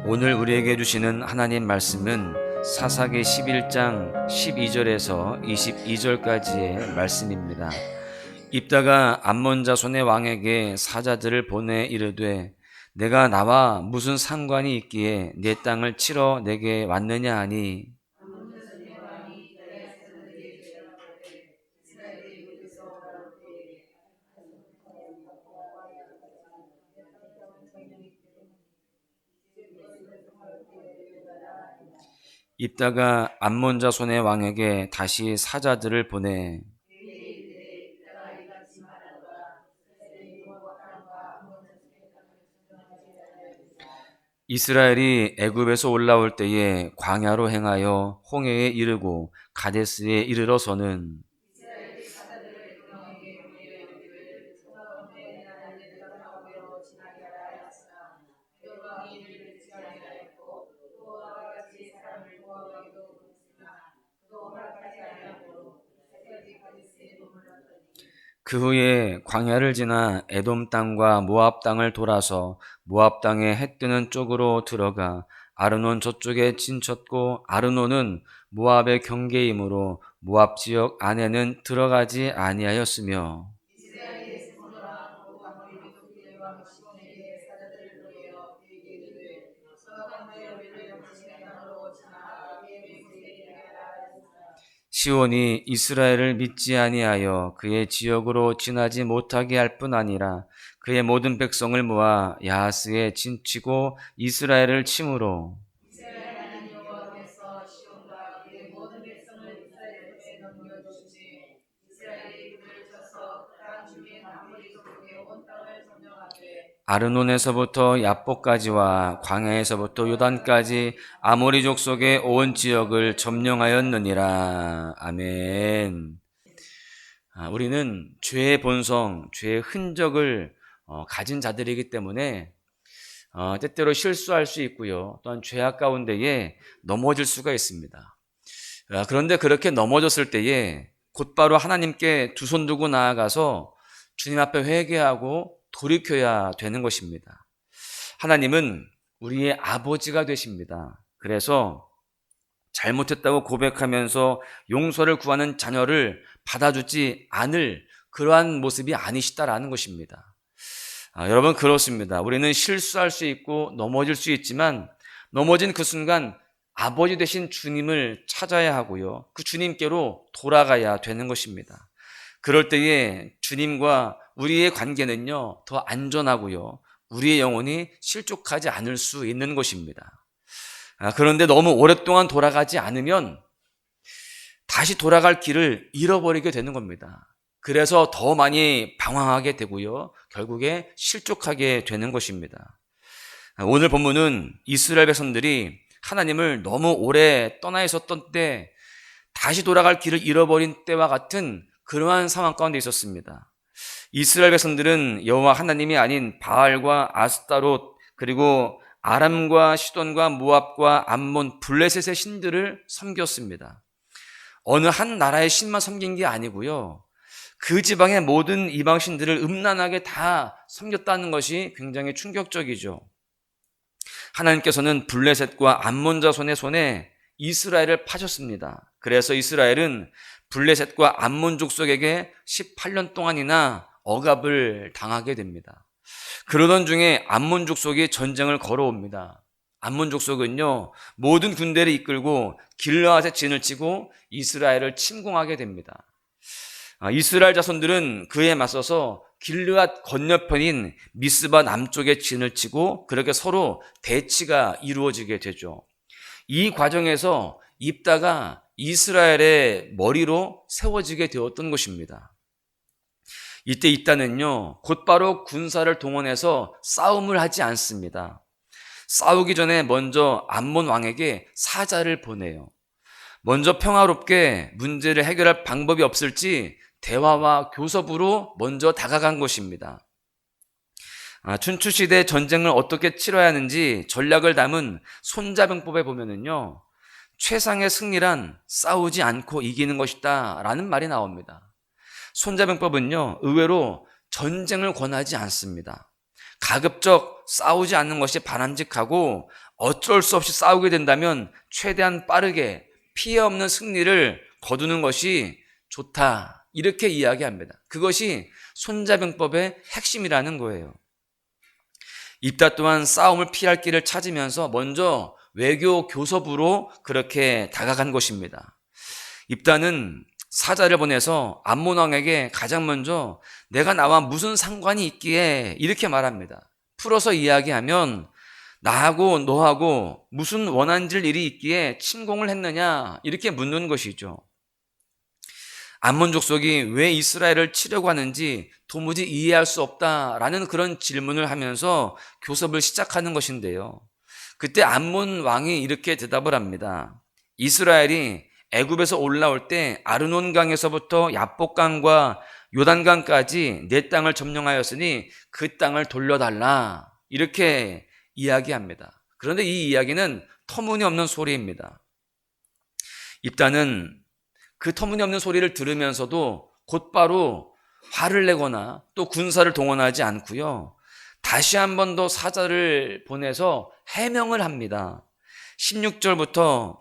오늘 우리에게 주시는 하나님 말씀은 사사기 11장 12절에서 22절까지의 말씀입니다. 입다가 암몬 자손의 왕에게 사자들을 보내 이르되 내가 나와 무슨 상관이 있기에 내 땅을 치러 내게 왔느냐 하니 입다가 암몬 자손의 왕에게 다시 사자들을 보내 이스라엘이 애굽에서 올라올 때에 광야로 행하여 홍해에 이르고 가데스에 이르러서는 그 후에 광야를 지나 에돔 땅과 모압 땅을 돌아서 모압 땅의 해 뜨는 쪽으로 들어가 아르논 저쪽에 진쳤고 아르논은 모압의 경계이므로 모압 지역 안에는 들어가지 아니하였으며 시온이 이스라엘을 믿지 아니하여 그의 지역으로 지나지 못하게 할 뿐 아니라 그의 모든 백성을 모아 야하스에 진치고 이스라엘을 침으로 아르논에서부터 야복까지와 광야에서부터 요단까지 아모리 족속의 온 지역을 점령하였느니라. 아멘. 우리는 죄의 본성, 죄의 흔적을 가진 자들이기 때문에 때때로 실수할 수 있고요. 또한 죄악 가운데에 넘어질 수가 있습니다. 그런데 그렇게 넘어졌을 때에 곧바로 하나님께 두 손 두고 나아가서 주님 앞에 회개하고 돌이켜야 되는 것입니다. 하나님은 우리의 아버지가 되십니다. 그래서 잘못했다고 고백하면서 용서를 구하는 자녀를 받아주지 않을 그러한 모습이 아니시다라는 것입니다. 여러분 그렇습니다. 우리는 실수할 수 있고 넘어질 수 있지만 넘어진 그 순간 아버지 되신 주님을 찾아야 하고요. 그 주님께로 돌아가야 되는 것입니다. 그럴 때에 주님과 우리의 관계는요, 더 안전하고요, 우리의 영혼이 실족하지 않을 수 있는 것입니다. 그런데 너무 오랫동안 돌아가지 않으면 다시 돌아갈 길을 잃어버리게 되는 겁니다. 그래서 더 많이 방황하게 되고요, 결국에 실족하게 되는 것입니다. 오늘 본문은 이스라엘 백성들이 하나님을 너무 오래 떠나 있었던 때 다시 돌아갈 길을 잃어버린 때와 같은 그러한 상황 가운데 있었습니다. 이스라엘 백성들은 여호와 하나님이 아닌 바알과 아스타롯 그리고 아람과 시돈과 모압과 암몬 블레셋의 신들을 섬겼습니다. 어느 한 나라의 신만 섬긴 게 아니고요, 그 지방의 모든 이방 신들을 음란하게 다 섬겼다는 것이 굉장히 충격적이죠. 하나님께서는 블레셋과 암몬 자손의 손에 이스라엘을 파셨습니다. 그래서 이스라엘은 블레셋과 암몬 족속에게 18년 동안이나 억압을 당하게 됩니다. 그러던 중에 암몬 족속이 전쟁을 걸어옵니다. 암몬 족속은요, 모든 군대를 이끌고 길르앗에 진을 치고 이스라엘을 침공하게 됩니다. 이스라엘 자손들은 그에 맞서서 길르앗 건너편인 미스바 남쪽에 진을 치고 그렇게 서로 대치가 이루어지게 되죠. 이 과정에서 입다가 이스라엘의 머리로 세워지게 되었던 것입니다. 이때 입다는요, 곧바로 군사를 동원해서 싸움을 하지 않습니다. 싸우기 전에 먼저 암몬 왕에게 사자를 보내요. 먼저 평화롭게 문제를 해결할 방법이 없을지 대화와 교섭으로 먼저 다가간 것입니다. 춘추시대 전쟁을 어떻게 치러야 하는지 전략을 담은 손자병법에 보면은요, 최상의 승리란 싸우지 않고 이기는 것이다 라는 말이 나옵니다. 손자병법은요, 의외로 전쟁을 권하지 않습니다. 가급적 싸우지 않는 것이 바람직하고 어쩔 수 없이 싸우게 된다면 최대한 빠르게 피해 없는 승리를 거두는 것이 좋다. 이렇게 이야기합니다. 그것이 손자병법의 핵심이라는 거예요. 입다 또한 싸움을 피할 길을 찾으면서 먼저 외교 교섭으로 그렇게 다가간 것입니다. 입다는 사자를 보내서 암몬 왕에게 가장 먼저 내가 나와 무슨 상관이 있기에 이렇게 말합니다. 풀어서 이야기하면 나하고 너하고 무슨 원한질 일이 있기에 침공을 했느냐 이렇게 묻는 것이죠. 암몬 족속이 왜 이스라엘을 치려고 하는지 도무지 이해할 수 없다라는 그런 질문을 하면서 교섭을 시작하는 것인데요. 그때 암몬 왕이 이렇게 대답을 합니다. 이스라엘이 애굽에서 올라올 때 아르논강에서부터 야복강과 요단강까지 내 땅을 점령하였으니 그 땅을 돌려달라 이렇게 이야기합니다. 그런데 이 이야기는 터무니없는 소리입니다. 입다는 그 터무니없는 소리를 들으면서도 곧바로 화를 내거나 또 군사를 동원하지 않고요. 다시 한 번 더 사자를 보내서 해명을 합니다. 16절부터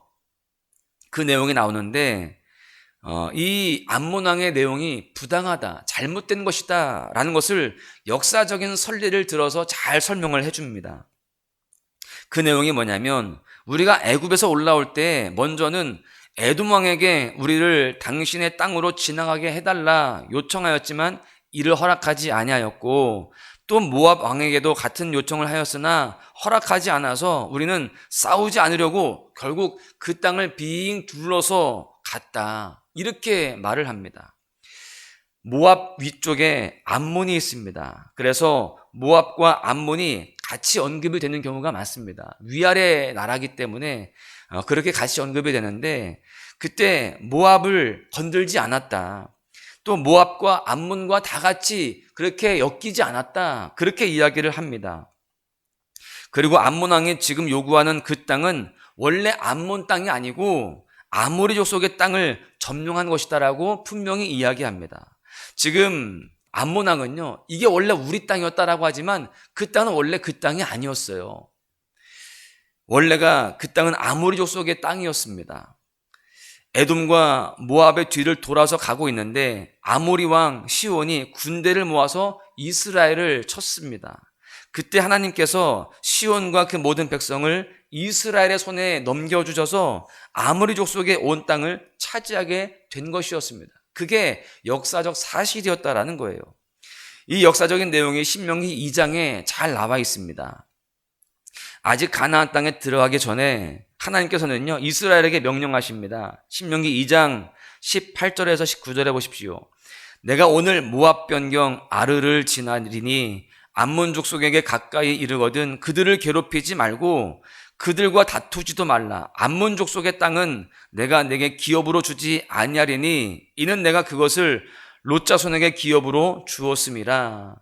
그 내용이 나오는데 이 암몬 왕의 내용이 부당하다, 잘못된 것이다 라는 것을 역사적인 선리를 들어서 잘 설명을 해줍니다. 그 내용이 뭐냐면 우리가 애굽에서 올라올 때 먼저는 에돔 왕에게 우리를 당신의 땅으로 지나가게 해달라 요청하였지만 이를 허락하지 아니하였고 또 모압 왕에게도 같은 요청을 하였으나 허락하지 않아서 우리는 싸우지 않으려고 결국 그 땅을 빙 둘러서 갔다. 이렇게 말을 합니다. 모압 위쪽에 암몬이 있습니다. 그래서 모압과 암몬이 같이 언급이 되는 경우가 많습니다. 위아래 나라기 때문에 그렇게 같이 언급이 되는데 그때 모압을 건들지 않았다. 또 모압과 암몬과 다 같이 그렇게 엮이지 않았다. 그렇게 이야기를 합니다. 그리고 암몬 왕이 지금 요구하는 그 땅은 원래 암몬 땅이 아니고 아모리 족속의 땅을 점령한 것이다라고 분명히 이야기합니다. 지금 암몬 왕은요, 이게 원래 우리 땅이었다라고 하지만 그 땅은 원래 그 땅이 아니었어요. 원래가 그 땅은 아모리 족속의 땅이었습니다. 에돔과 모압의 뒤를 돌아서 가고 있는데 아모리 왕 시온이 군대를 모아서 이스라엘을 쳤습니다. 그때 하나님께서 시온과 그 모든 백성을 이스라엘의 손에 넘겨주셔서 아모리 족속의 온 땅을 차지하게 된 것이었습니다. 그게 역사적 사실이었다라는 거예요. 이 역사적인 내용이 신명기 2장에 잘 나와 있습니다. 아직 가나안 땅에 들어가기 전에 하나님께서는요 이스라엘에게 명령하십니다. 신명기 2장 18절에서 19절에 보십시오. 내가 오늘 모압 변경 아르를 지나리니 암몬 족속에게 가까이 이르거든 그들을 괴롭히지 말고 그들과 다투지도 말라. 암몬 족속의 땅은 내가 내게 기업으로 주지 아니하리니 이는 내가 그것을 롯 자손에게 기업으로 주었음이라.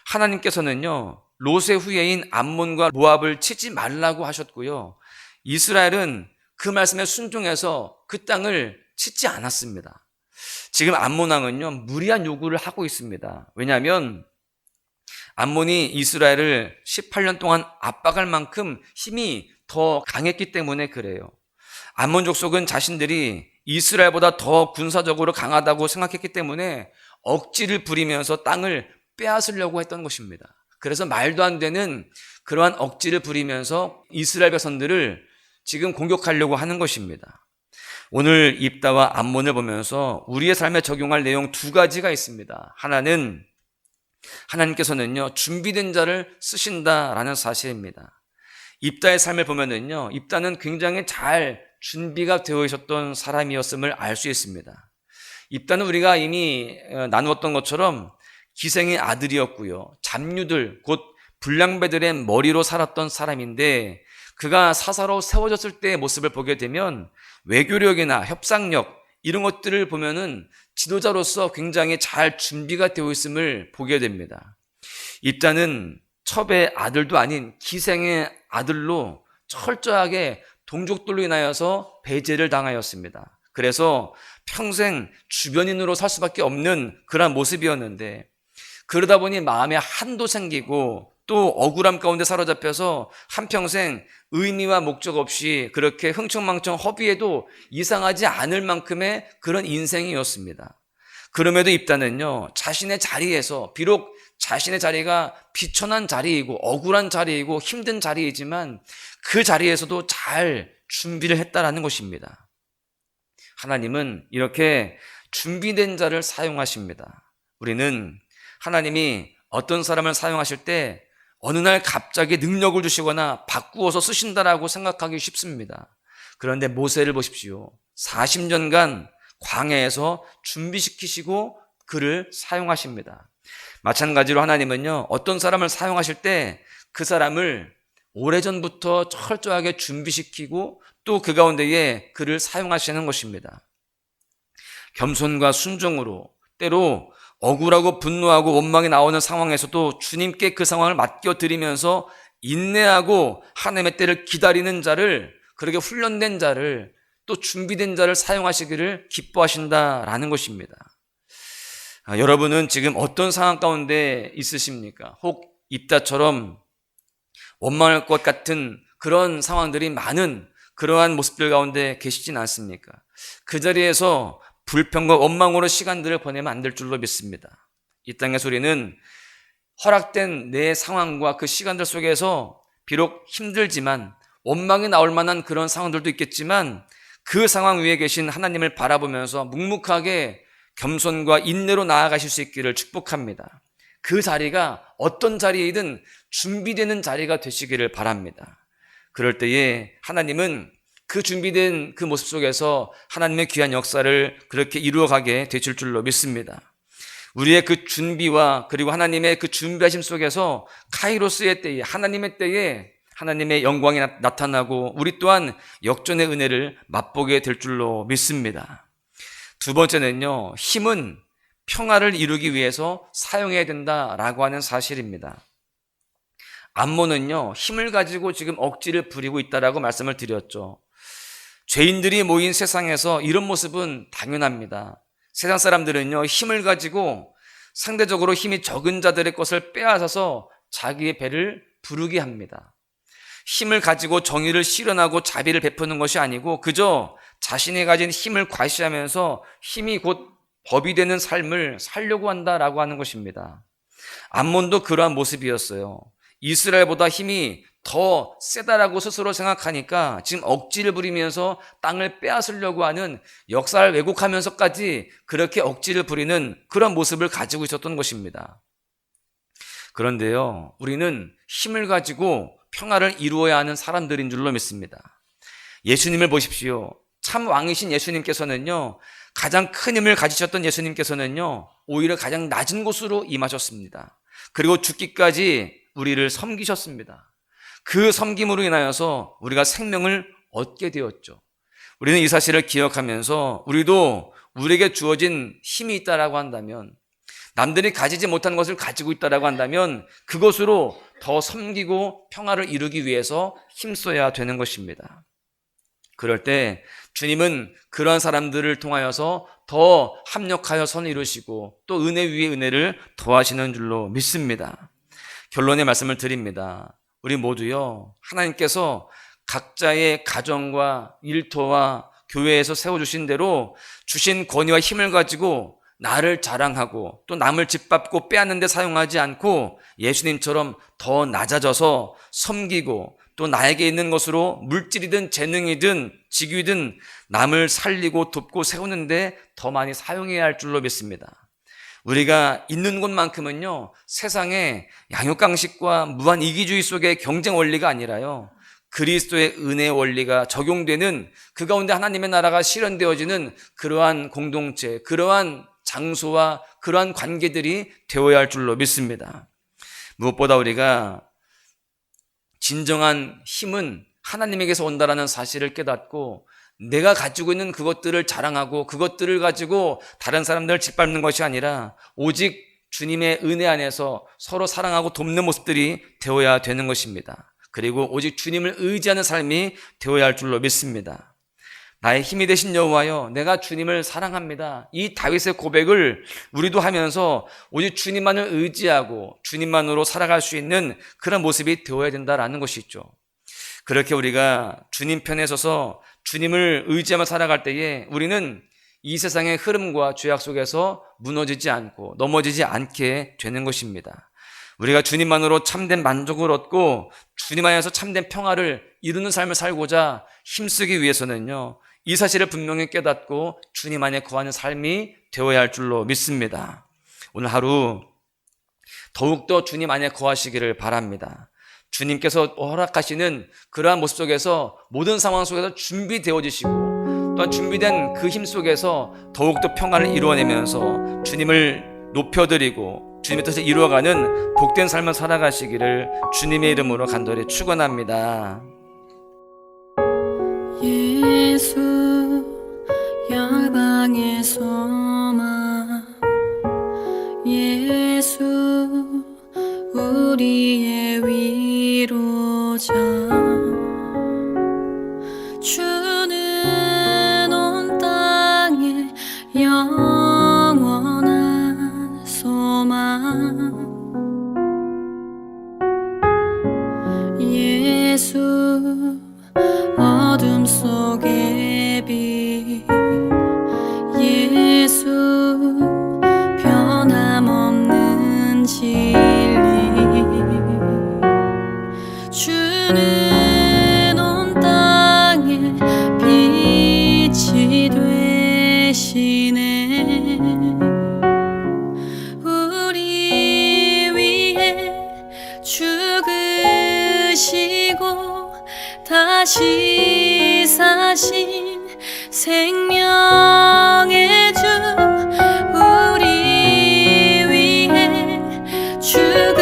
하나님께서는요 롯의 후예인 암몬과 모압을 치지 말라고 하셨고요. 이스라엘은 그 말씀에 순종해서 그 땅을 치지 않았습니다. 지금 암몬 왕은요 무리한 요구를 하고 있습니다. 왜냐하면 암몬이 이스라엘을 18년 동안 압박할 만큼 힘이 더 강했기 때문에 그래요. 암몬 족속은 자신들이 이스라엘보다 더 군사적으로 강하다고 생각했기 때문에 억지를 부리면서 땅을 빼앗으려고 했던 것입니다. 그래서 말도 안 되는 그러한 억지를 부리면서 이스라엘 백성들을 지금 공격하려고 하는 것입니다. 오늘 입다와 암몬을 보면서 우리의 삶에 적용할 내용 두 가지가 있습니다. 하나는 하나님께서는요 준비된 자를 쓰신다라는 사실입니다. 입다의 삶을 보면은요 입다는 굉장히 잘 준비가 되어 있었던 사람이었음을 알 수 있습니다. 입다는 우리가 이미 나누었던 것처럼 기생의 아들이었고요. 잡류들 곧 불량배들의 머리로 살았던 사람인데 그가 사사로 세워졌을 때의 모습을 보게 되면 외교력이나 협상력 이런 것들을 보면은 지도자로서 굉장히 잘 준비가 되어 있음을 보게 됩니다. 입다는 첩의 아들도 아닌 기생의 아들로 철저하게 동족들로 인하여서 배제를 당하였습니다. 그래서 평생 주변인으로 살 수밖에 없는 그런 모습이었는데 그러다 보니 마음에 한도 생기고 또 억울함 가운데 사로잡혀서 한평생 의미와 목적 없이 그렇게 흥청망청 허비해도 이상하지 않을 만큼의 그런 인생이었습니다. 그럼에도 입다는요, 자신의 자리에서, 비록 자신의 자리가 비천한 자리이고 억울한 자리이고 힘든 자리이지만 그 자리에서도 잘 준비를 했다라는 것입니다. 하나님은 이렇게 준비된 자를 사용하십니다. 우리는 하나님이 어떤 사람을 사용하실 때 어느 날 갑자기 능력을 주시거나 바꾸어서 쓰신다라고 생각하기 쉽습니다. 그런데 모세를 보십시오. 40년간 광야에서 준비시키시고 그를 사용하십니다. 마찬가지로 하나님은요, 어떤 사람을 사용하실 때 그 사람을 오래전부터 철저하게 준비시키고 또 그 가운데에 그를 사용하시는 것입니다. 겸손과 순종으로, 때로 억울하고 분노하고 원망이 나오는 상황에서도 주님께 그 상황을 맡겨드리면서 인내하고 하나님의 때를 기다리는 자를, 그렇게 훈련된 자를, 또 준비된 자를 사용하시기를 기뻐하신다라는 것입니다. 여러분은 지금 어떤 상황 가운데 있으십니까? 혹 입다처럼 원망할 것 같은 그런 상황들이 많은 그러한 모습들 가운데 계시진 않습니까? 그 자리에서 불평과 원망으로 시간들을 보내면 안 될 줄로 믿습니다. 이 땅에서 우리는 허락된 내 상황과 그 시간들 속에서 비록 힘들지만 원망이 나올 만한 그런 상황들도 있겠지만 그 상황 위에 계신 하나님을 바라보면서 묵묵하게 겸손과 인내로 나아가실 수 있기를 축복합니다. 그 자리가 어떤 자리이든 준비되는 자리가 되시기를 바랍니다. 그럴 때에 하나님은 그 준비된 그 모습 속에서 하나님의 귀한 역사를 그렇게 이루어가게 되실 줄로 믿습니다. 우리의 그 준비와 그리고 하나님의 그 준비하심 속에서 카이로스의 때에, 하나님의 때에 하나님의 영광이 나타나고 우리 또한 역전의 은혜를 맛보게 될 줄로 믿습니다. 두 번째는요, 힘은 평화를 이루기 위해서 사용해야 된다라고 하는 사실입니다. 암몬은요, 힘을 가지고 지금 억지를 부리고 있다라고 말씀을 드렸죠. 죄인들이 모인 세상에서 이런 모습은 당연합니다. 세상 사람들은요, 힘을 가지고 상대적으로 힘이 적은 자들의 것을 빼앗아서 자기의 배를 부르게 합니다. 힘을 가지고 정의를 실현하고 자비를 베푸는 것이 아니고 그저 자신이 가진 힘을 과시하면서 힘이 곧 법이 되는 삶을 살려고 한다라고 하는 것입니다. 암몬도 그러한 모습이었어요. 이스라엘보다 힘이 더 세다라고 스스로 생각하니까 지금 억지를 부리면서 땅을 빼앗으려고 하는, 역사를 왜곡하면서까지 그렇게 억지를 부리는 그런 모습을 가지고 있었던 것입니다. 그런데요, 우리는 힘을 가지고 평화를 이루어야 하는 사람들인 줄로 믿습니다. 예수님을 보십시오. 참 왕이신 예수님께서는요, 가장 큰 힘을 가지셨던 예수님께서는요, 오히려 가장 낮은 곳으로 임하셨습니다. 그리고 죽기까지 우리를 섬기셨습니다. 그 섬김으로 인하여서 우리가 생명을 얻게 되었죠. 우리는 이 사실을 기억하면서 우리도 우리에게 주어진 힘이 있다라고 한다면, 남들이 가지지 못한 것을 가지고 있다라고 한다면 그것으로 더 섬기고 평화를 이루기 위해서 힘써야 되는 것입니다. 그럴 때 주님은 그러한 사람들을 통하여서 더 합력하여 선을 이루시고 또 은혜 위에 은혜를 더하시는 줄로 믿습니다. 결론의 말씀을 드립니다. 우리 모두요, 하나님께서 각자의 가정과 일터와 교회에서 세워주신 대로 주신 권위와 힘을 가지고 나를 자랑하고 또 남을 짓밟고 빼앗는 데 사용하지 않고 예수님처럼 더 낮아져서 섬기고 또 나에게 있는 것으로 물질이든 재능이든 직위든 남을 살리고 돕고 세우는데 더 많이 사용해야 할 줄로 믿습니다. 우리가 있는 곳만큼은요, 세상의 양육강식과 무한 이기주의 속의 경쟁 원리가 아니라요, 그리스도의 은혜 원리가 적용되는 그 가운데 하나님의 나라가 실현되어지는 그러한 공동체, 그러한 장소와 그러한 관계들이 되어야 할 줄로 믿습니다. 무엇보다 우리가 진정한 힘은 하나님에게서 온다라는 사실을 깨닫고 내가 가지고 있는 그것들을 자랑하고 그것들을 가지고 다른 사람들을 짓밟는 것이 아니라 오직 주님의 은혜 안에서 서로 사랑하고 돕는 모습들이 되어야 되는 것입니다. 그리고 오직 주님을 의지하는 삶이 되어야 할 줄로 믿습니다. 나의 힘이 되신 여호와여, 내가 주님을 사랑합니다. 이 다윗의 고백을 우리도 하면서 오직 주님만을 의지하고 주님만으로 살아갈 수 있는 그런 모습이 되어야 된다라는 것이 있죠. 그렇게 우리가 주님 편에 서서 주님을 의지하며 살아갈 때에 우리는 이 세상의 흐름과 죄악 속에서 무너지지 않고 넘어지지 않게 되는 것입니다. 우리가 주님만으로 참된 만족을 얻고 주님 안에서 참된 평화를 이루는 삶을 살고자 힘쓰기 위해서는요, 이 사실을 분명히 깨닫고 주님 안에 거하는 삶이 되어야 할 줄로 믿습니다. 오늘 하루 더욱더 주님 안에 거하시기를 바랍니다. 주님께서 허락하시는 그러한 모습 속에서 모든 상황 속에서 준비되어지시고 또한 준비된 그 힘 속에서 더욱더 평화를 이루어내면서 주님을 높여드리고 주님의 뜻을 이루어가는 복된 삶을 살아가시기를 주님의 이름으로 간절히 축원합니다. 예수 열방에서만 예수 우리의 위로자 주는 온 땅에 영원한 소망 예수 어둠 속의 빛 예수 변함없는 진리 주는 온 땅에 빛이 되시네 우리 위해 죽으시고 다시 사신 생명의 주 우리 위해 죽